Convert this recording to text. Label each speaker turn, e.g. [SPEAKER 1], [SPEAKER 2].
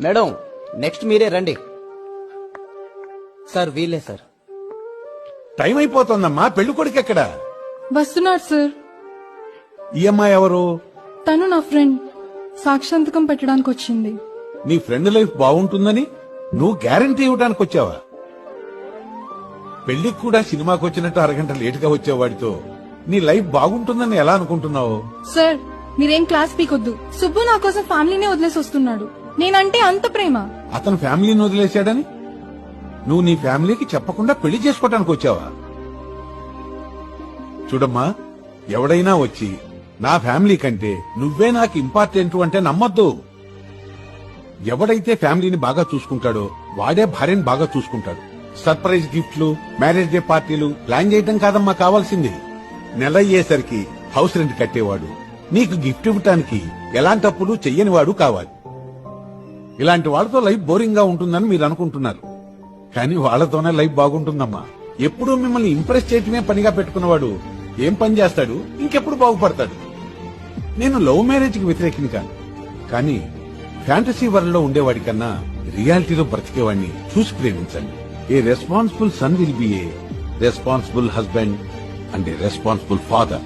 [SPEAKER 1] Madam next మీరే రండి. Sir వీలే సార్.
[SPEAKER 2] టైం అయిపోతుందమ్మా. పెళ్లి కొడుకు ఎక్కడ?
[SPEAKER 3] వస్తున్నాడు సార్.
[SPEAKER 2] ఈ అమ్మాయి ఎవరు?
[SPEAKER 3] తను నా ఫ్రెండ్. సాక్షాంతకం పెట్టడానికి వచ్చింది.
[SPEAKER 2] నీ ఫ్రెండ్ లైఫ్ బాగుంటుందని నువ్వు గ్యారంటీ ఇవ్వడానికి వచ్చావా? పెళ్లికి కూడా సినిమాకి వచ్చినట్టు అరగంట లేటుగా వచ్చేవాడితో నీ లైఫ్ బాగుంటుందని ఎలా అనుకుంటున్నావు?
[SPEAKER 3] సార్ మీరేం క్లాస్ పీకొద్దు. సుబ్బు నా కోసం ఫ్యామిలీనే వదిలేసి వస్తున్నాడు. నేనంటే అంత ప్రేమ.
[SPEAKER 2] అతను ఫ్యామిలీని వదిలేశాడని నువ్వు నీ ఫ్యామిలీకి చెప్పకుండా పెళ్లి చేసుకోవడానికి వచ్చావా? చూడమ్మా, ఎవడైనా వచ్చి నా ఫ్యామిలీ కంటే నువ్వే నాకు ఇంపార్టెంట్ అంటే నమ్మొద్దు. ఎవడైతే ఫ్యామిలీని బాగా చూసుకుంటాడో వాడే భార్యని బాగా చూసుకుంటాడు. సర్ప్రైజ్ గిఫ్ట్లు, మ్యారేజ్ డే పార్టీలు ప్లాన్ చేయడం కాదమ్మా కావాల్సింది. నెల అయ్యేసరికి హౌస్ రెంట్ కట్టేవాడు, నీకు గిఫ్ట్ ఇవ్వటానికి ఎలాంటప్పుడు చెయ్యనివాడు కావాలి. ఇలాంటి వాళ్ళతో లైఫ్ బోరింగ్ గా ఉంటుందని మీరు అనుకుంటున్నారు, కానీ వాళ్లతోనే లైఫ్ బాగుంటుందమ్మా. ఎప్పుడూ మిమ్మల్ని ఇంప్రెస్ చేయటమే పనిగా పెట్టుకున్నవాడు ఏం పని చేస్తాడు, ఇంకెప్పుడు బాగుపడతాడు? నేను లవ్ మ్యారేజ్ కి వ్యతిరేకిని కాను, కానీ ఫ్యాంటసీ వరల్డ్ లో ఉండేవాడి కన్నా రియాలిటీలో బ్రతికేవాడిని చూసి ప్రేమించండి. A responsible son will be a responsible husband and a responsible father.